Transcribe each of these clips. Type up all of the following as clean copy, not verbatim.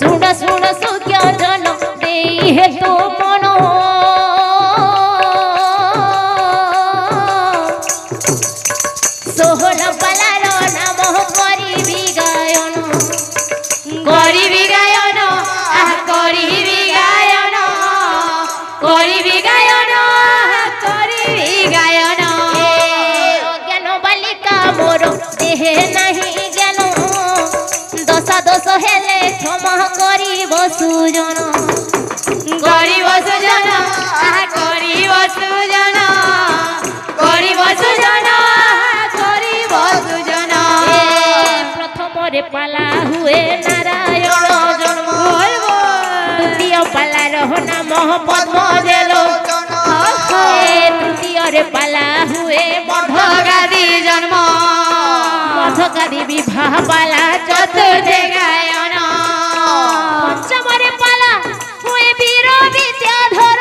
सुन सुन सुज्ञ जन दे हे तो मन सोहर पालार नाम करी गायन करी गायन करी गायन करी गायन करी गायन ज्ञान बालिका मोर देहे नहीं ज्ञान दशा दोष हेले क्षमा करिब सुजन गरीब सुजन करिब सुजन करिब सुजन करिब सुजन प्रथम रे पाला हुए नारायण जन्म द्वितीय पाला रह नाम पद्मजेलो तृतीय रे पाला हुए मधगादी जन्म मधगादी विवाह पाला चतुर्थे गायन पंचम रे पाला हुए वीर विद्याधर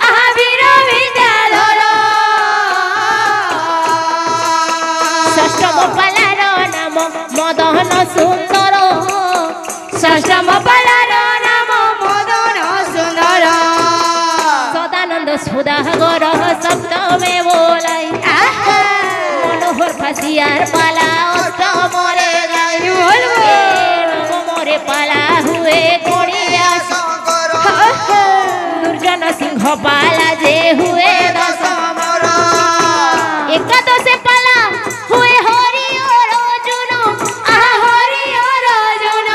आहा वीर विद्याधर षष्ठम पालार नाम मदन सुंदर षष्ठम पालार नाम मदन सुंदर सदानंद सुधागर सप्तमे बोलाई मनोहर फासियार पाला अष्टम रे गाई नवम रे पाला हुए कोड़िया दुर्जन सिंह पाला जे हुए दशम एकादश पाला हुए हरि और अर्जुन हरि और अर्जुन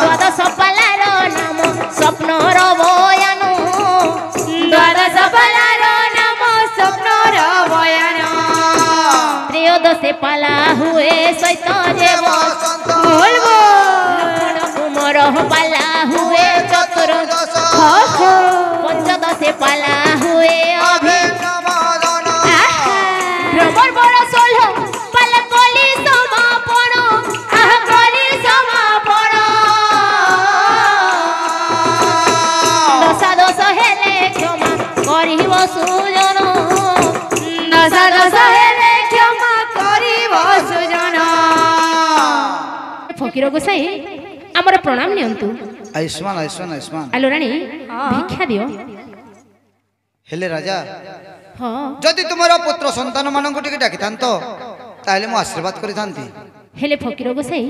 द्वादश पालार नाम स्वप्नर बयान द्वादश पालार नाम स्वप्नर बयान त्रयोदश पाला हुए चैतन्य बोलबो कुमार पाला हुए चतुर्दश पंचदश पाला हुए भ्रमर बड़ सोलह पाला कली समापन कली समापन दशादश हेले क्षमा करिब सुजन दशादश हेले क्षमा करिब सुजन फकीर गोसाई आमर प्रणाम नियंतु आयुष्मान आयुष्मान आयुष्मान आलो रानी भिक्षा दियो हेले राजा हाँ जदि तुमर पुत्र संतान मानक टिके डाकी थांतो ताले मु आशीर्वाद करि थांती हेले फकीर गोसाई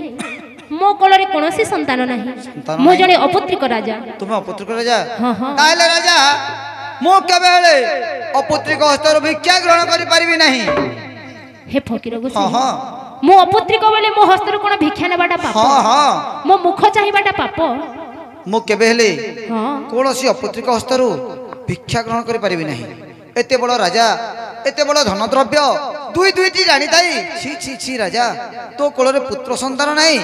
मो कोलरे कोनोसी संतान नाही संतान मो नाही? जने अपुत्रिक राजा तुम अपुत्रिक राजा हाँ हाँ ताले राजा मु केबेले अपुत्रिक हस्तर भिक्षा ग्रहण करि परिबि नाही हे फकीर हाँ गोसाई हाँ मो अपुत्रिक बोले मो हस्तर कोन भिक्षा नेबाटा पाप हाँ हाँ मो मुख चाहिबाटा पाप मु केबेले हाँ कोनोसी अपुत्रिक हस्तरु भिक्षा ग्रहण करि परिबि नाही एते बड़ राजा एते बड़ धन द्रव्य दुई दुईटी रानी ताई छी छी छी राजा तो कोलरे पुत्र संतान नाही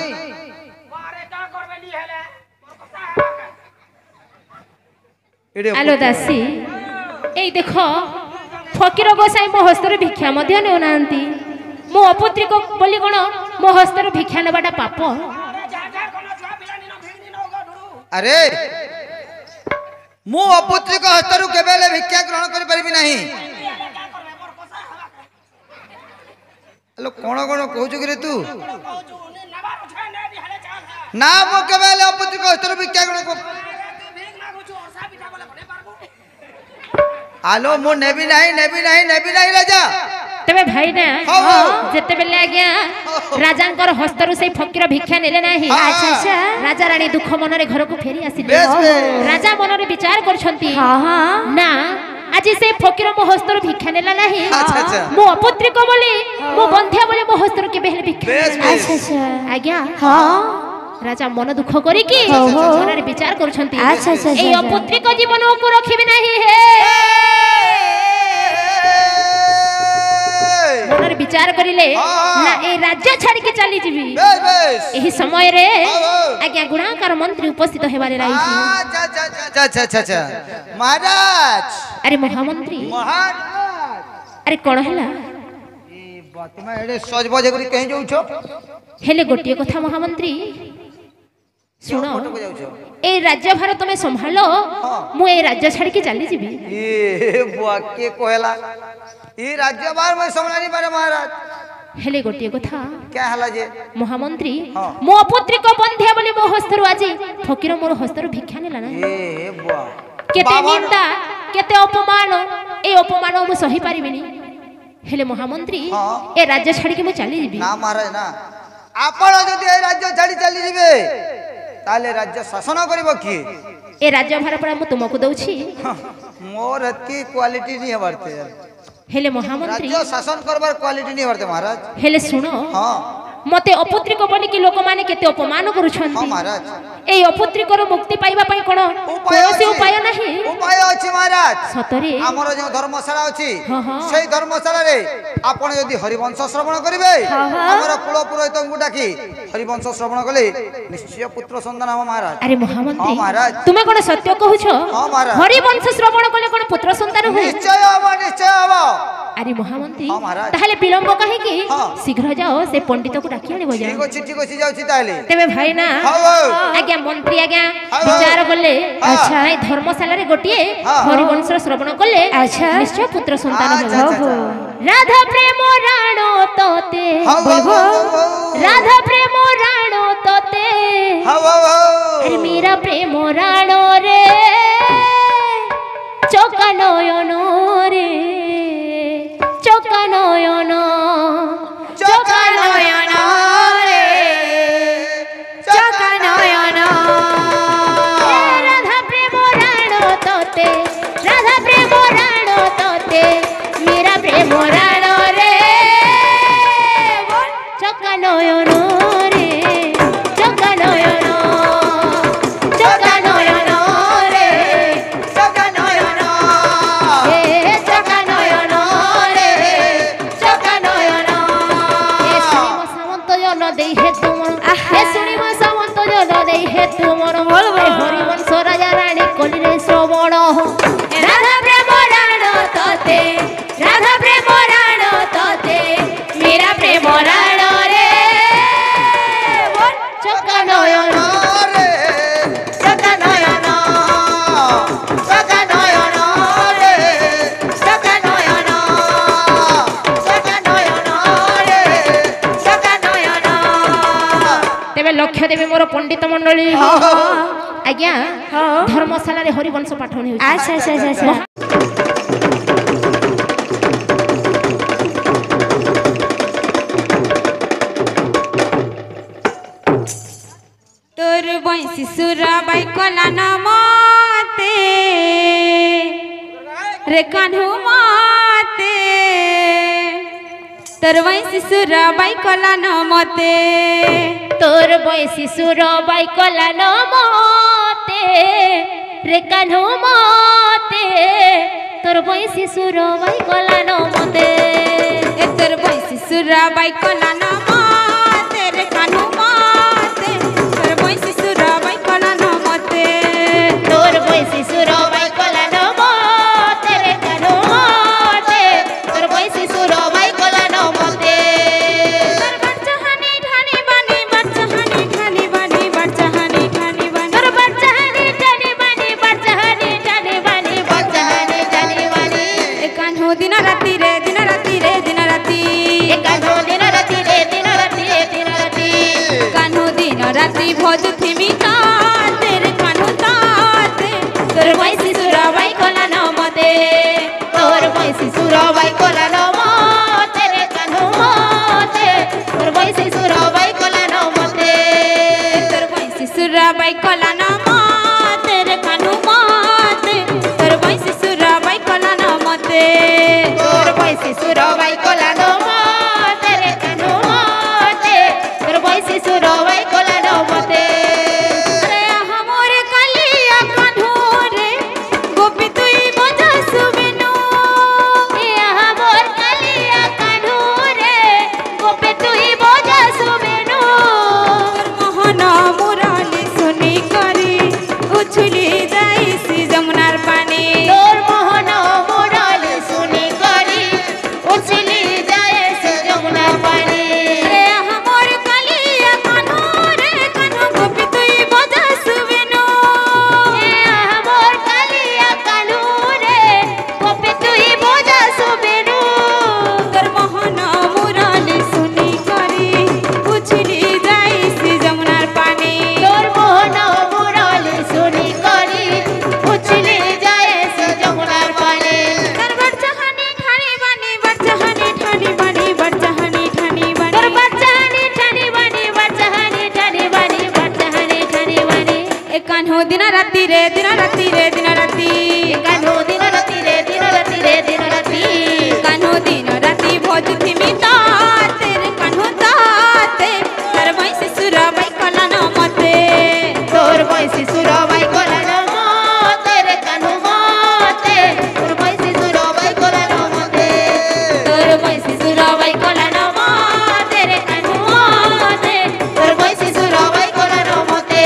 आलो दासी एई देखो फकीर गोसाई मो हस्तर भिक्षा मध्य नेउ नांती मो अपुत्रिक बोली कोन मो हस्तर भिक्षा नेबाटा पाप अरे मु अपुत्रिक हस्तरु केबेले भिक्षा ग्रहण करि परिबि नाही हेलो कोन कोन कहूछु कि रे तू ना मु केबेले अपुत्रिक हस्तरु भिक्षा ग्रहण आलो मु नेबी नाही राजा तबे भाई ना हाँ। जेते बेले आज्ञा राजांकर हस्तरु से फकीर भिक्षा नेले नाही हाँ। अच्छा अच्छा राजा रानी दुख मनरे घर को फेरी आसिले बेस, बेस। राजा मनरे विचार करछंती हाँ हाँ ना आज से फकीर मो हस्तर भिक्षा नेला नाही अच्छा, अच्छा। मो अपुत्रिक बोली मो बंध्या बोली मो हस्तर के बेहले भिक्षा बेस, नेला। बेस। अच्छा अच्छा आज्ञा हाँ राजा मन दुख करी कि हाँ, हाँ। मनरे विचार करछंती अच्छा, अच्छा, ए अच्छा। अपुत्रिक जीवन को रखिबे नाही हे मनरे विचार करिले हाँ। ना ए राज्य छाड़ी के चली जीवी बेस बेस एही समय रे हाँ। आज्ञा गुणाकार मंत्री उपस्थित हेबारे रही अच्छा अच्छा अच्छा अच्छा महाराज अरे महामंत्री महाराज अरे कोन हला ए बतमा एडे सज बजे करी कहीं जाउ छो हेले गोटिए कथा महामंत्री शुण ए राज्य भार तुम संभाल मु ए राज्य छाड़ी के चली जीवी ए बुआ के कहला ई राज्य बार में संभालनी पारे महाराज हेले गोटे कथा क्या हला जे महामंत्री हाँ। मो पुत्री को बंध्या बोली मो हस्तरु आजी फकीर मोर हस्तरु भिक्षा नेला ना ए बुआ केते निंदा केते अपमान ए अपमान मु सही परिबिनी हेले महामंत्री हाँ। ए राज्य छाड़ी के मु चली जीबी ना महाराज ना आपण जदि ए राज्य छाड़ी चली जिवे ताले राज्य शासन करिवो की ए राज्य भार पड़ा मु तुमको दउछि मोर एतकी क्वालिटी नहीं हबरते हेले महामंत्री राज्य शासन करबार क्वालिटी नहीं हबरते महाराज हेले सुनो हां मते अपुत्रिक बोली कि लोक माने केते अपमान करूछन्ती हां महाराज ए अपुत्रिकर मुक्ति पाइबा पई कोन कोनोसी उपाय नाही उपाय अछि महाराज सतरे हमर जो धर्मशाला अछि हाँ, हाँ। सेई धर्मशाला रे आपण यदि हरिवंश श्रवण करिवे हाँ, हाँ। हमर कुल पुरोहितଙ୍କୁ डाकी हरिवंश श्रवण कले निश्चय पुत्र संतान हम महाराज अरे हां महामंत्री महाराज तुमे कोन सत्य कहूछ हाँ, महाराज। हरिवंश श्रवण कले कोन पुत्र संतान हो निश्चय हबो अरे महामंत्री हाँ, महाराज। ताहले विलंब काहे की हाँ। शीघ्र जाओ से पंडित को डाकी आनिबो जा ठीक अछि जाउछि ताले तेबे भाई ना हां आज्ञा मंत्री आज्ञा हाँ। विचार कले हाँ। अच्छा ए धर्मशाला रे गोटिए हाँ। हरिवंश श्रवण कले अच्छा निश्चय पुत्र संतान अच्छा, हो अच्छा, राधा प्रेम राणो तोते हाँ, बोलबो हाँ। राधा प्रेम राणो तोते अरे मीरा प्रेम राणो रे चोका नयन रे चोका नयन चोका नयन रे चोका नयन राधा प्रेम राणो तोते राधा प्रेम राणो तोते मीरा प्रेम राणो रे चोका नयन रे चोका नयन चोका नयन रे चोका नयन ए चोका नयन रे चोका नयन ए सुनिम सामंत जन देई हे तुमर ए सुनिम सामंत जन देई हे तुमर हरिवंश राजा रानी कलिरे श्रवण राधा प्रेम राणो तोते राधा प्रेम राणो तोते मीरा प्रेम राणो रे चोका नयन चोका नयन चोका नयन रे चोका नयन चोका नयन रे चोका नयन तेबे लक्ष्य देबे मोर पंडित मंडली आज्ञा धर्मशाला रे हरिवंश पाठन होई अच्छा अच्छा अच्छा तोर बंसी सुराबाई कला नमते रे कान्हू माते तोर बंसी सुराबाई कला नमते तोर बयसी सुर बाई कला न मते रे कान्हू मते तोर बयसी सुर बाई कला न मते ए तोर बंसी सुराबाई कला नमते रे कान्हू माते तोर बंसी सुराबाई कला नमते तोर बयसी सुर बाई कला न मते रे कान्हू मते तोर बयसी सुर बाई कला न मते बच्चाहानी ठानी बानी बच्चाहानी ठानी बानी बच्चाहानी ठानी बानी तोर बच्चाहानी जानी बानी बच्चाहानी जानी बानी बच्चाहानी जानी बानी कान्हू दिन राती रे दिन राती रे दिन राती एकाधो दिन राती रे दिन राती रे दिन राती कान्हू दिन राती भोज थिमी ताते रे कान्हू ताते तोर बयसी सुराबाई कला न मते तोर बयसी सुराबाई कला न मते रे कान्हू मते तोर बयसी सुराबाई कला न मते तोर बंसी सुराबाई कला न माते रे कान्हू माते तोर बंसी सुराबाई कला न मते तोर बयसी सुराबाई कला न मते रे कान्हू मते तोर बयसी सुराबाई कला न मते रे हमर कलिया कान्हू रे गोपी तुई मजा सुबिनु ए हमर कलिया कान्हू रे गोपे तुई बोझा सुबेनु तोर मोहन मुराली सुनी करी कान्हू दिन राति रे दिन राति रे दिन राति कान्हू दिन राति रे दिन राति रे दिन राति कान्हू दिन राति भोज थिमी ताते रे कान्हू ताते तोर भैंसी सुराबाई कला न मते तोर भैंसी सुराबाई कला न मते रे कान्हू मते तोर भैंसी सुराबाई कला न मते तोर भैंसी सुराबाई कला न मते रे कान्हू मते तोर भैंसी सुराबाई कला न मते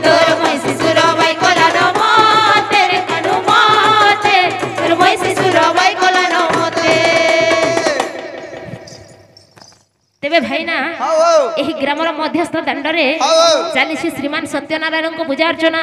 तोर भैंसी सुराबाई कला न मते रे कान्हू मते तोर भैंसी सुराबाई कला न मते। तेबे भाईना ଏହି ଗ୍ରାମର ମଧ୍ୟସ୍ଥ ଦାଣ୍ଡରେ ଚାଲିଛି ଶ୍ରୀମାନ ସତ୍ୟନାରାୟଣଙ୍କ ପୂଜା ଅର୍ଚ୍ଚନା।